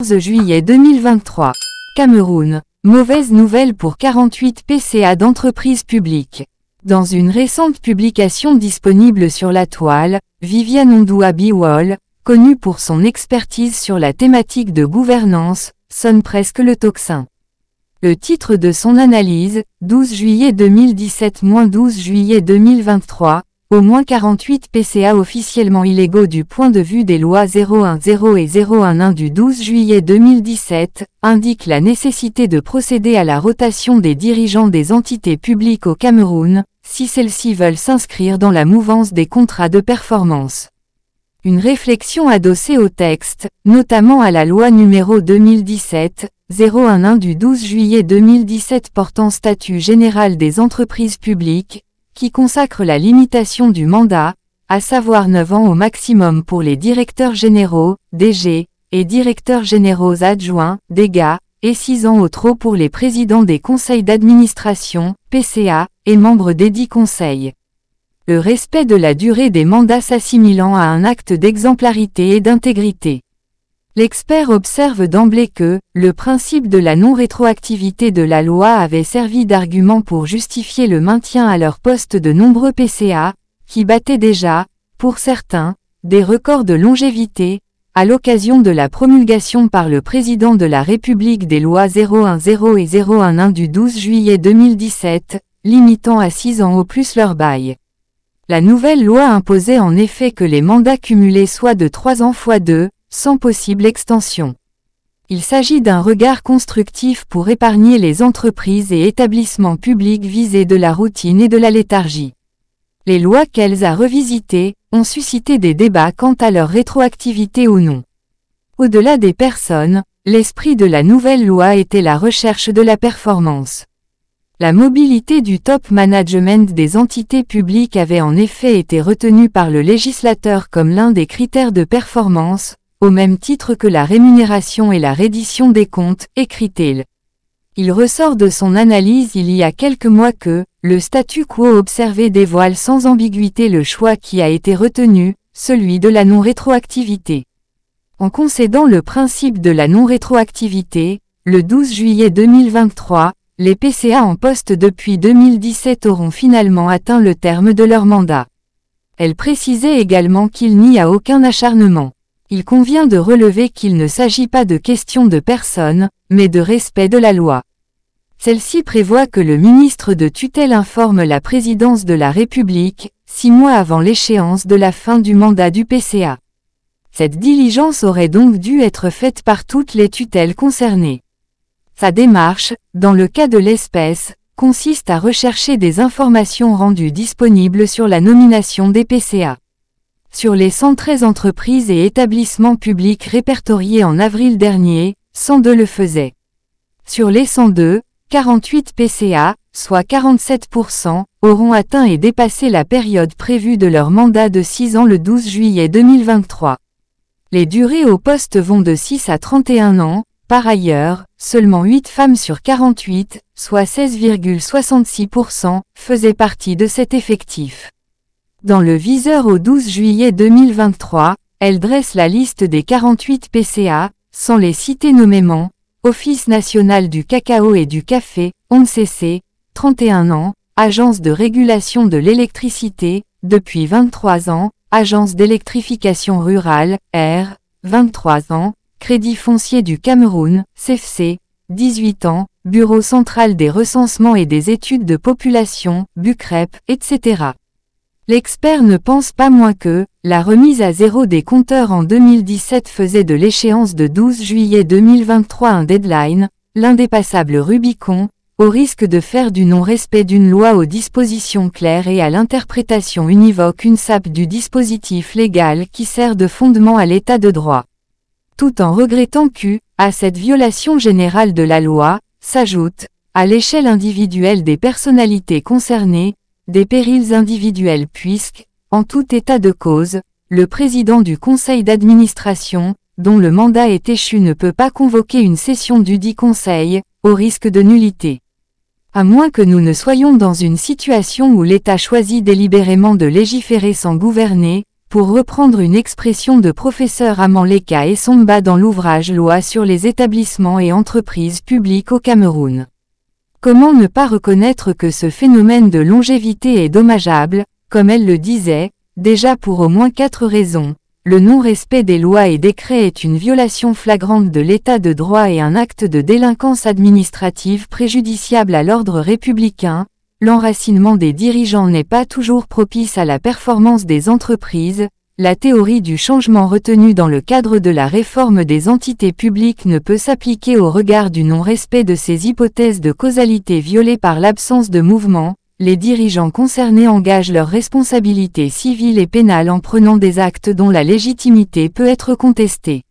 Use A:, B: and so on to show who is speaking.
A: 11 juillet 2023. Cameroun. Mauvaise nouvelle pour 48 PCA d'entreprises publiques. Dans une récente publication disponible sur la toile, Viviane Ondou-Abiwol, connue pour son expertise sur la thématique de gouvernance, sonne presque le tocsin. Le titre de son analyse, 12 juillet 2017-12 juillet 2023, au moins 48 PCA officiellement illégaux du point de vue des lois 010 et 011 du 12 juillet 2017, indique la nécessité de procéder à la rotation des dirigeants des entités publiques au Cameroun, si celles-ci veulent s'inscrire dans la mouvance des contrats de performance. Une réflexion adossée au texte, notamment à la loi numéro 2017-011 du 12 juillet 2017 portant statut général des entreprises publiques, qui consacre la limitation du mandat, à savoir 9 ans au maximum pour les directeurs généraux, DG, et directeurs généraux adjoints, DGA, et 6 ans au trop pour les présidents des conseils d'administration, PCA, et membres desdits conseils. Le respect de la durée des mandats s'assimilant à un acte d'exemplarité et d'intégrité. L'expert observe d'emblée que, le principe de la non-rétroactivité de la loi avait servi d'argument pour justifier le maintien à leur poste de nombreux PCA, qui battaient déjà, pour certains, des records de longévité, à l'occasion de la promulgation par le président de la République des lois 010 et 011 du 12 juillet 2017, limitant à 6 ans au plus leur bail. La nouvelle loi imposait en effet que les mandats cumulés soient de 3 ans x 2, sans possible extension. Il s'agit d'un regard constructif pour épargner les entreprises et établissements publics visés de la routine et de la léthargie. Les lois qu'elles a revisitées ont suscité des débats quant à leur rétroactivité ou non. Au-delà des personnes, l'esprit de la nouvelle loi était la recherche de la performance. La mobilité du top management des entités publiques avait en effet été retenue par le législateur comme l'un des critères de performance, au même titre que la rémunération et la reddition des comptes, écrit-il. Il ressort de son analyse il y a quelques mois que, le statu quo observé dévoile sans ambiguïté le choix qui a été retenu, celui de la non-rétroactivité. En concédant le principe de la non-rétroactivité, le 12 juillet 2023, les PCA en poste depuis 2017 auront finalement atteint le terme de leur mandat. Elle précisait également qu'il n'y a aucun acharnement. Il convient de relever qu'il ne s'agit pas de question de personne, mais de respect de la loi. Celle-ci prévoit que le ministre de tutelle informe la présidence de la République, 6 mois avant l'échéance de la fin du mandat du PCA. Cette diligence aurait donc dû être faite par toutes les tutelles concernées. Sa démarche, dans le cas de l'espèce, consiste à rechercher des informations rendues disponibles sur la nomination des PCA. Sur les 113 entreprises et établissements publics répertoriés en avril dernier, 102 le faisaient. Sur les 102, 48 PCA, soit 47%, auront atteint et dépassé la période prévue de leur mandat de 6 ans le 12 juillet 2023. Les durées au poste vont de 6 à 31 ans, par ailleurs, seulement 8 femmes sur 48, soit 16,66%, faisaient partie de cet effectif. Dans le viseur au 12 juillet 2023, elle dresse la liste des 48 PCA, sans les citer nommément: Office national du cacao et du café, ONCC, 31 ans, Agence de régulation de l'électricité, depuis 23 ans, Agence d'électrification rurale, R, 23 ans, Crédit foncier du Cameroun, CFC, 18 ans, Bureau central des recensements et des études de population, BUCREP, etc. L'expert ne pense pas moins que, la remise à zéro des compteurs en 2017 faisait de l'échéance de 12 juillet 2023 un deadline, l'indépassable Rubicon, au risque de faire du non-respect d'une loi aux dispositions claires et à l'interprétation univoque une sape du dispositif légal qui sert de fondement à l'état de droit. Tout en regrettant à cette violation générale de la loi, s'ajoute, à l'échelle individuelle des personnalités concernées, des périls individuels puisque, en tout état de cause, le président du conseil d'administration, dont le mandat est échu ne peut pas convoquer une session dudit conseil, au risque de nullité. À moins que nous ne soyons dans une situation où l'État choisit délibérément de légiférer sans gouverner, pour reprendre une expression de professeur Amanleka Essomba dans l'ouvrage Loi sur les établissements et entreprises publiques au Cameroun. Comment ne pas reconnaître que ce phénomène de longévité est dommageable, comme elle le disait, déjà pour au moins 4 raisons. Le non-respect des lois et décrets est une violation flagrante de l'état de droit et un acte de délinquance administrative préjudiciable à l'ordre républicain. L'enracinement des dirigeants n'est pas toujours propice à la performance des entreprises. La théorie du changement retenue dans le cadre de la réforme des entités publiques ne peut s'appliquer au regard du non-respect de ces hypothèses de causalité violées par l'absence de mouvement. Les dirigeants concernés engagent leurs responsabilités civiles et pénales en prenant des actes dont la légitimité peut être contestée.